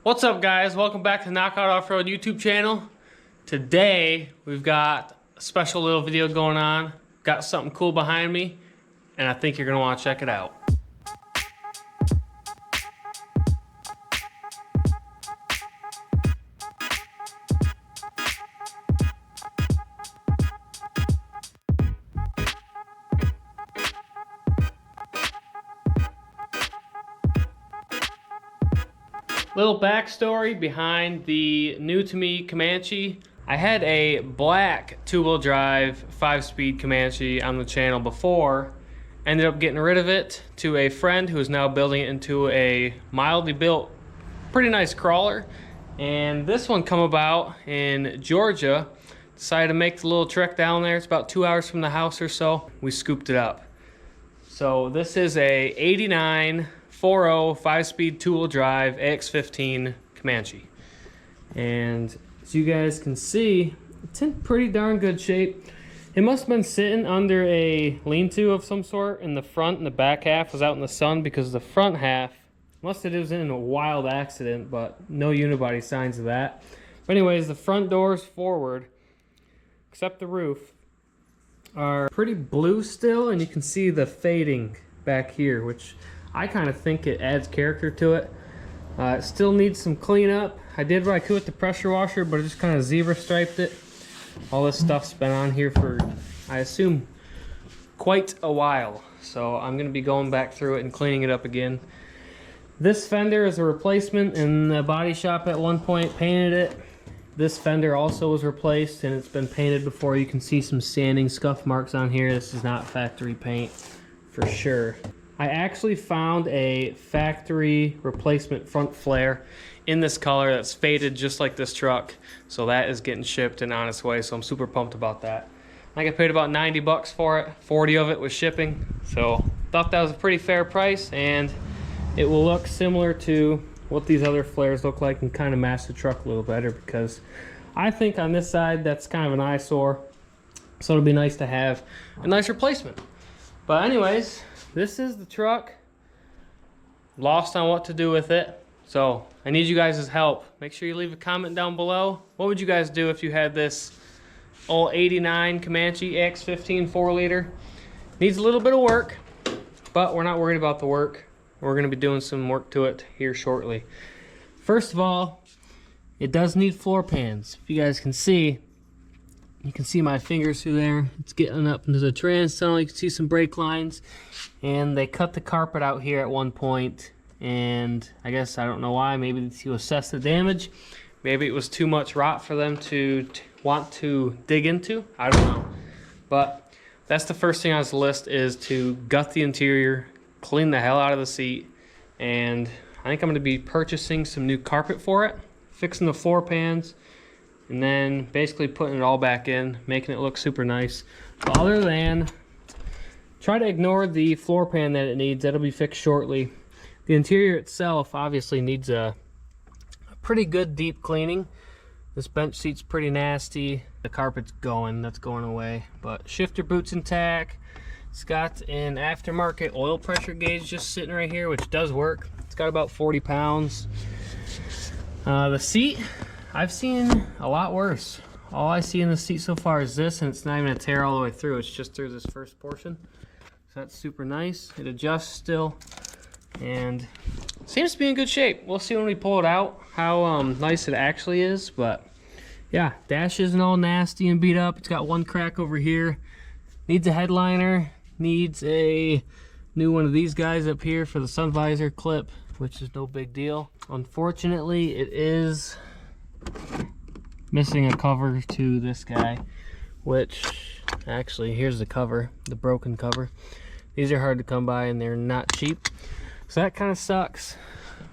What's up, guys? Welcome back to the Knockout Off-Road YouTube channel. Today we've got a special little video going on. Got something cool behind me, and I think you're gonna want to check it out. Little backstory behind the new to me Comanche. I had a black two-wheel drive 5-speed Comanche on the channel before. Ended up getting rid of it to a friend who is now building it into a mildly built, pretty nice crawler. And this one come about in Georgia. Decided to make the little trek down there. It's about 2 hours from the house or so. We scooped it up. So this is a 89 4.0 5-speed two-wheel drive AX15 Comanche, and as you guys can see, it's in pretty darn good shape. It must have been sitting under a lean-to of some sort in the front, and the back half was out in the sun because the front half must have was in a wild accident, but no unibody signs of that. But anyways, the front doors forward, except the roof, are pretty blue still, and you can see the fading back here, which I kind of think it adds character to it. It still needs some cleanup. I did what I could with the pressure washer, but I just kind of zebra striped it. All this stuff's been on here for, I assume, quite a while. So I'm going to be going back through it and cleaning it up again. This fender is a replacement, and the body shop at one point painted it. This fender also was replaced, and it's been painted before. You can see some sanding scuff marks on here. This is not factory paint for sure. I actually found a factory replacement front flare in this color that's faded just like this truck. So that is getting shipped and on its way, so I'm super pumped about that. I think I paid about 90 bucks for it. 40 of it was shipping. So thought that was a pretty fair price, and it will look similar to what these other flares look like and kind of match the truck a little better, because I think on this side that's kind of an eyesore. So it'll be nice to have a nice replacement. But anyways, this is the truck. Lost on what to do with it, so I need you guys' help. Make sure you leave a comment down below. What would you guys do if you had this old 89 Comanche X15 4-liter? Needs a little bit of work, but we're not worried about the work. We're going to be doing some work to it here shortly. First of all, it does need floor pans. If you guys can see, you can see my fingers through there. It's getting up into the trans tunnel. You can see some brake lines. And they cut the carpet out here at one point. And I guess, I don't know why, maybe to assess the damage. Maybe it was too much rot for them to want to dig into. I don't know. But that's the first thing on this list, is to gut the interior, clean the hell out of the seat. And I think I'm going to be purchasing some new carpet for it, fixing the floor pans, and then basically putting it all back in, making it look super nice. But other than, try to ignore the floor pan that it needs. That'll be fixed shortly. The interior itself obviously needs a pretty good deep cleaning. This bench seat's pretty nasty. The carpet's going, that's going away. But shifter boot's intact. It's got an aftermarket oil pressure gauge just sitting right here, which does work. It's got about 40 pounds. The seat, I've seen a lot worse. All I see in the seat so far is this, and it's not even a tear all the way through. It's just through this first portion. So that's super nice. It adjusts still, and seems to be in good shape. We'll see when we pull it out how nice it actually is. But yeah, dash isn't all nasty and beat up. It's got one crack over here. Needs a headliner. Needs a new one of these guys up here for the sun visor clip, which is no big deal. Unfortunately, it is missing a cover to this guy, which actually, here's the cover, the broken cover. These are hard to come by, and they're not cheap, so that kind of sucks,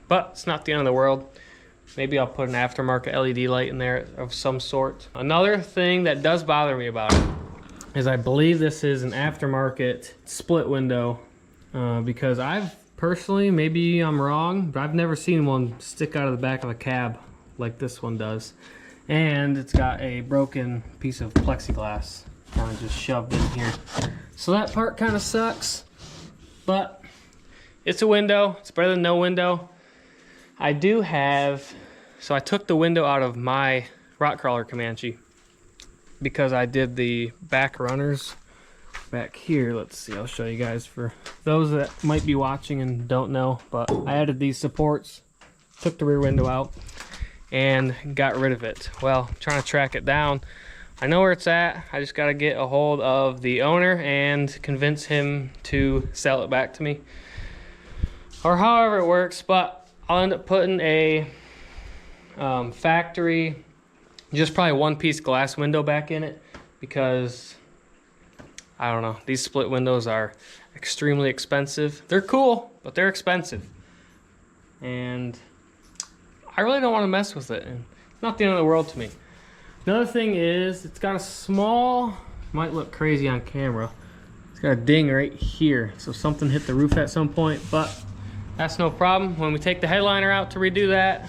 but it's not the end of the world. Maybe I'll put an aftermarket LED light in there of some sort. Another thing that does bother me about it is I believe this is an aftermarket split window, because I've personally, maybe I'm wrong, but I've never seen one stick out of the back of a cab like this one does. And it's got a broken piece of plexiglass kind of just shoved in here. So that part kind of sucks, but it's a window. It's better than no window. I do have So I took the window out of my rock crawler Comanche because I did the back runners back here. Let's see, I'll show you guys for those that might be watching and don't know, but I added these supports, took the rear window out, and got rid of it. Well, I'm trying to track it down. I know where it's at. I just got to get a hold of the owner and convince him to sell it back to me, or however it works. But I'll end up putting a factory, just probably one-piece glass window back in it, because I don't know, these split windows are extremely expensive. They're cool, but they're expensive, and I really don't want to mess with it. And it's not the end of the world to me. Another thing is, it's got a small, might look crazy on camera, it's got a ding right here, so something hit the roof at some point, but that's no problem. When we take the headliner out to redo that,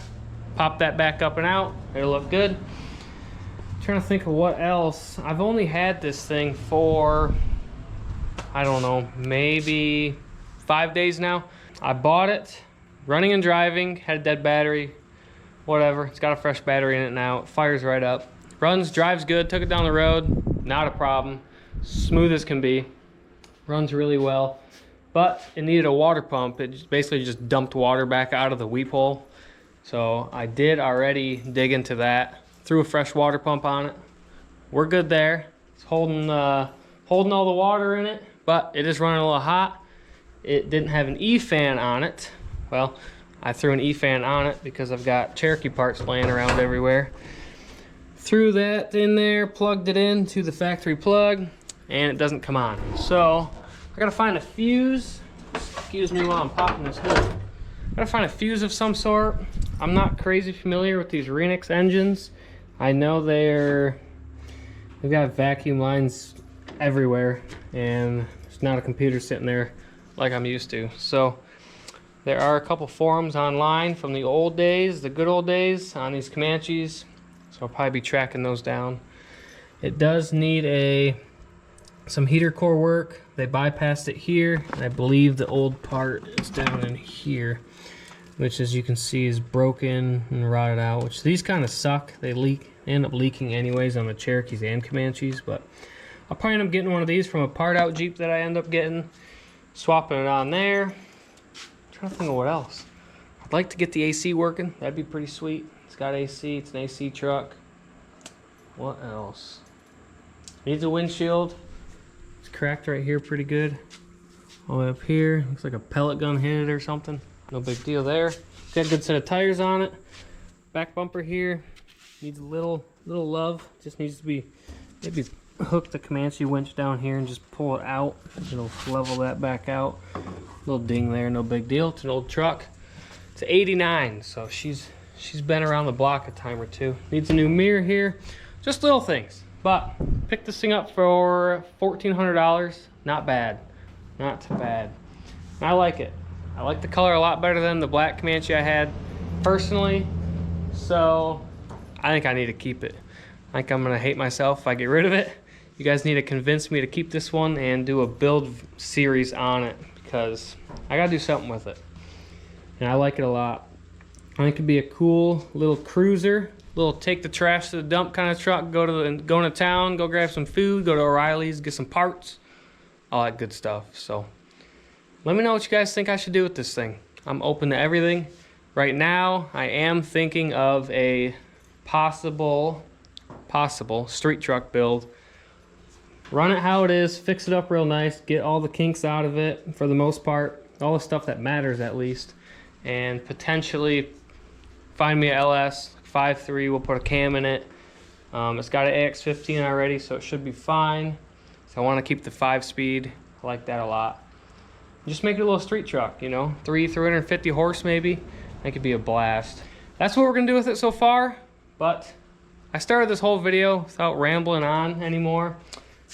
pop that back up and out, it'll look good. I'm trying to think of what else. I've only had this thing for, I don't know, maybe 5 days now. I bought it, running and driving, had a dead battery, whatever. It's got a fresh battery in it now. It fires right up. Runs, drives good, took it down the road, not a problem. Smooth as can be, runs really well. But it needed a water pump. It basically just dumped water back out of the weep hole. So I did already dig into that, threw a fresh water pump on it. We're good there. It's holding all the water in it, but it is running a little hot. It didn't have an E-fan on it. Well, I threw an E-fan on it because I've got Cherokee parts laying around everywhere. Threw that in there, plugged it into the factory plug, and it doesn't come on. So I gotta find a fuse. Excuse me while I'm popping this hood. I gotta find a fuse of some sort. I'm not crazy familiar with these Renix engines. I know they've got vacuum lines everywhere, and there's not a computer sitting there like I'm used to. So there are a couple forums online from the old days, the good old days, on these Comanches. So I'll probably be tracking those down. It does need some heater core work. They bypassed it here, and I believe the old part is down in here, which, as you can see, is broken and rotted out, which these kind of suck. They leak, end up leaking anyways on the Cherokees and Comanches, but I'll probably end up getting one of these from a part out Jeep that I end up getting, swapping it on there. I'm trying to think of what else. I'd like to get the AC working. That'd be pretty sweet. It's got AC, it's an AC truck. What else? Needs a windshield. It's cracked right here pretty good. All the way up here, looks like a pellet gun hit it or something. No big deal there. Got a good set of tires on it. Back bumper here needs a little love. Just needs to be, maybe hook the Comanche winch down here and just pull it out. It'll level that back out. Little ding there, no big deal. It's an old truck. It's 89, so she's been around the block a time or two. Needs a new mirror here. Just little things. But picked this thing up for $1,400. Not bad. Not too bad. And I like it. I like the color a lot better than the black Comanche I had personally. So I think I need to keep it. I think I'm gonna hate myself if I get rid of it. You guys need to convince me to keep this one and do a build series on it, because I gotta do something with it. And I like it a lot. I think it'd be a cool little cruiser, little take the trash to the dump kind of truck, go into town, go grab some food, go to O'Reilly's, get some parts, all that good stuff. So let me know what you guys think I should do with this thing. I'm open to everything. Right now, I am thinking of a possible street truck build. Run it how it is, fix it up real nice, get all the kinks out of it for the most part, all the stuff that matters at least, and potentially find me a LS 5.3. We'll put a cam in it. It's got an AX15 already, so it should be fine. So I want to keep the 5-speed. I like that a lot. Just make it a little street truck, you know, 350 horse maybe. That could be a blast. That's what we're gonna do with it so far. But I started this whole video without rambling on anymore,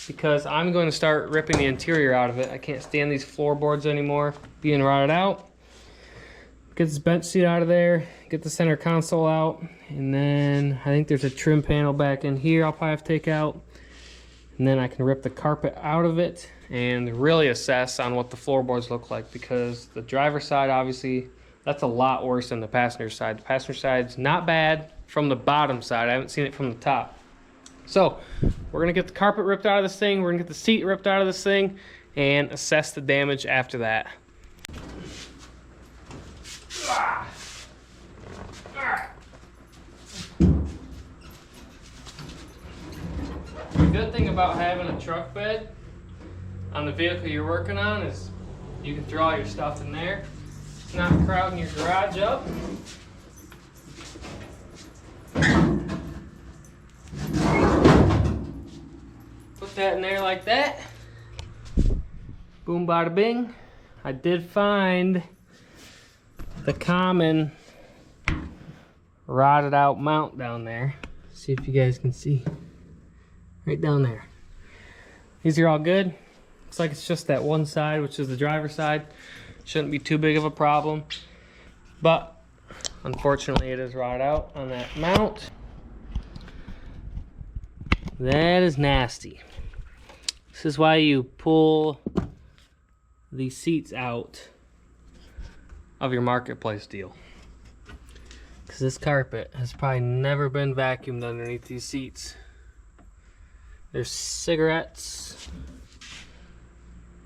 because I'm going to start ripping the interior out of it. I can't stand these floorboards anymore being rotted out. Get this bench seat out of there, get the center console out, and then I think there's a trim panel back in here I'll probably have to take out. And then I can rip the carpet out of it, and really assess on what the floorboards look like, because the driver's side obviously That's a lot worse than the passenger side. The passenger side's not bad from the bottom side. I haven't seen it from the top. So we're gonna get the carpet ripped out of this thing. We're gonna get the seat ripped out of this thing and assess the damage after that. The good thing about having a truck bed on the vehicle you're working on is you can throw all your stuff in there. It's not crowding your garage up. Put that in there like that. Boom, bada bing. I did find the common rotted out mount down there. See if you guys can see. Right down there. These are all good. Looks like it's just that one side, which is the driver's side. Shouldn't be too big of a problem. But unfortunately it is rotted out on that mount. That is nasty. This is why you pull the seats out of your marketplace deal. Because this carpet has probably never been vacuumed underneath these seats. There's cigarettes.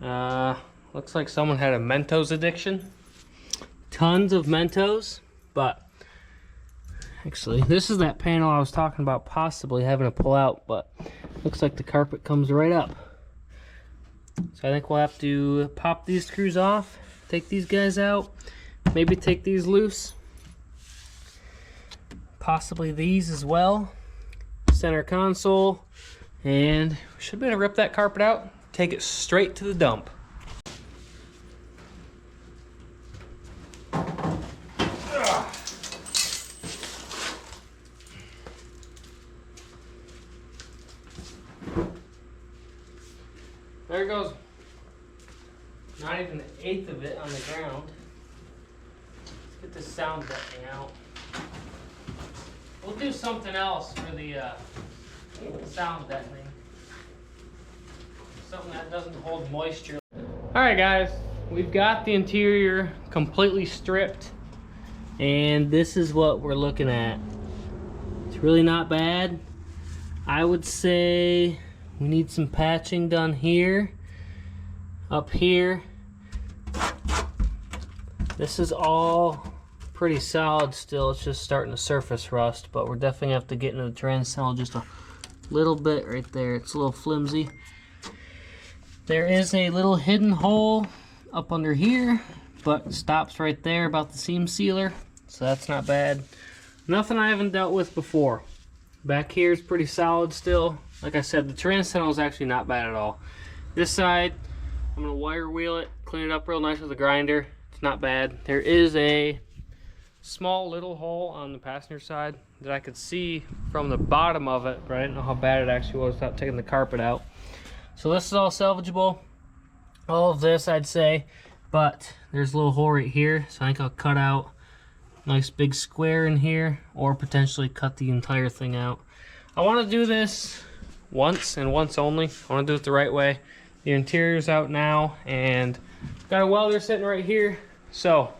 Looks like someone had a Mentos addiction. Tons of Mentos, but actually, this is that panel I was talking about possibly having to pull out, but looks like the carpet comes right up. So I think we'll have to pop these screws off, take these guys out, maybe take these loose, possibly these as well, center console, and we should be able to rip that carpet out, take it straight to the dump. There goes not even an eighth of it on the ground. Let's get this sound deadening out. We'll do something else for the sound deadening. Something that doesn't hold moisture. Alright guys, we've got the interior completely stripped, and this is what we're looking at. It's really not bad. I would say we need some patching done here, up here. This is all pretty solid still. It's just starting to surface rust, but we're definitely have to get into the transitional just a little bit right there. It's a little flimsy. There is a little hidden hole up under here, but it stops right there about the seam sealer, so that's not bad. Nothing I haven't dealt with before. Back here is pretty solid still. Like I said, the transitional is actually not bad at all. This side, I'm gonna wire wheel it, clean it up real nice with a grinder. It's not bad. There is a small little hole on the passenger side that I could see from the bottom of it, but I didn't know how bad it actually was without taking the carpet out. So this is all salvageable. All of this, I'd say, but there's a little hole right here, so I think I'll cut out a nice big square in here, or potentially cut the entire thing out. I want to do this once and once only. I want to do it the right way. The interior's out now, and got a welder sitting right here, so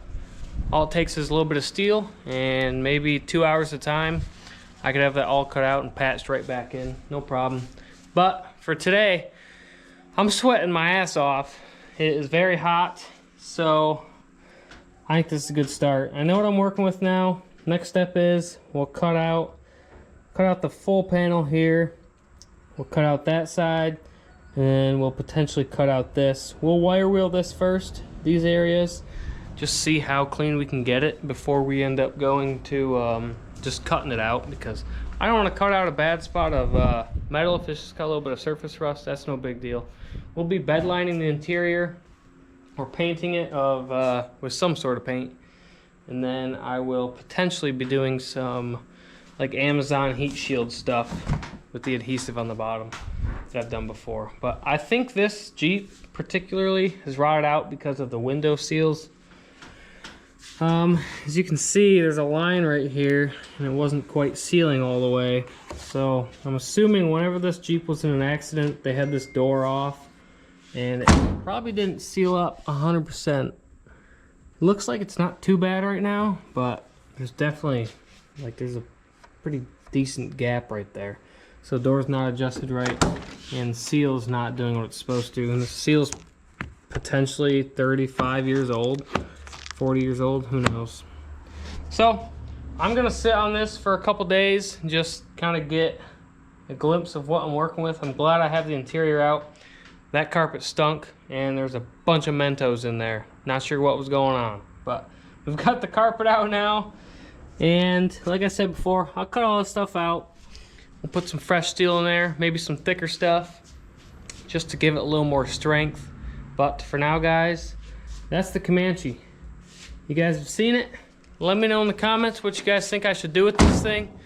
all it takes is a little bit of steel and maybe 2 hours of time. I could have that all cut out and patched right back in, no problem. But for today, I'm sweating my ass off. It is very hot, so I think this is a good start. I know what I'm working with now. Next step is we'll cut out the full panel here. We'll cut out that side, and we'll potentially cut out this. We'll wire wheel this first, these areas, just see how clean we can get it before we end up going to just cutting it out, because I don't want to cut out a bad spot of metal. If it's just got a little bit of surface rust, that's no big deal. We'll be bed lining the interior or painting it with some sort of paint, and then I will potentially be doing some like Amazon heat shield stuff with the adhesive on the bottom that I've done before. But I think this Jeep particularly is rotted out because of the window seals. As you can see, there's a line right here, and it wasn't quite sealing all the way. So I'm assuming whenever this Jeep was in an accident, they had this door off, and it probably didn't seal up 100%. It looks like it's not too bad right now, but there's definitely, there's a pretty decent gap right there. So door's not adjusted right, and seal's not doing what it's supposed to. And the seal's potentially 35 years old, 40 years old, who knows. So I'm gonna sit on this for a couple days and just kind of get a glimpse of what I'm working with. I'm glad I have the interior out. That carpet stunk, and there's a bunch of Mentos in there. Not sure what was going on, but we've got the carpet out now. And like I said before, I'll cut all this stuff out. We'll put some fresh steel in there, maybe some thicker stuff, just to give it a little more strength. But for now, guys, that's the Comanche. You guys have seen it? Let me know in the comments what you guys think I should do with this thing,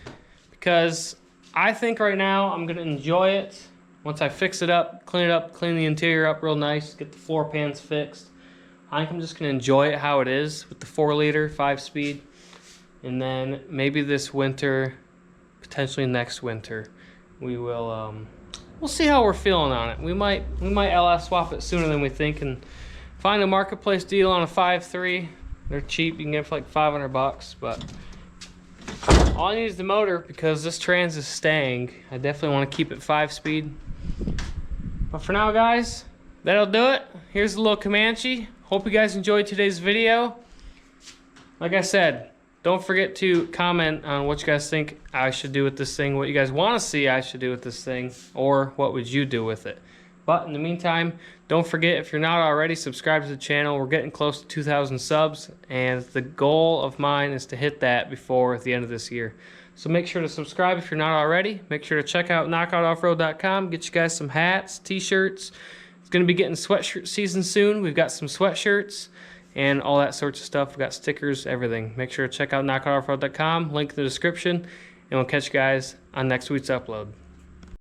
because I think right now I'm gonna enjoy it. Once I fix it up, clean the interior up real nice, get the floor pans fixed, I think I'm just gonna enjoy it how it is with the 4-liter 5-speed. And then maybe this winter, potentially next winter, we will we'll see how we're feeling on it. We might LS swap it sooner than we think and find a marketplace deal on a 5.3. They're cheap, you can get it for like 500 bucks, but all I need is the motor because this trans is staying. I definitely want to keep it 5-speed. But for now, guys, that'll do it. Here's the little Comanche. Hope you guys enjoyed today's video. Like I said, don't forget to comment on what you guys think I should do with this thing, what you guys want to see I should do with this thing, or what would you do with it. But in the meantime, don't forget, if you're not already, subscribe to the channel. We're getting close to 2,000 subs, and the goal of mine is to hit that before the end of this year. So make sure to subscribe if you're not already. Make sure to check out knockoutoffroad.com. Get you guys some hats, t-shirts. It's going to be getting sweatshirt season soon. We've got some sweatshirts and all that sorts of stuff. We've got stickers, everything. Make sure to check out knockoutoffroad.com. Link in the description, and we'll catch you guys on next week's upload.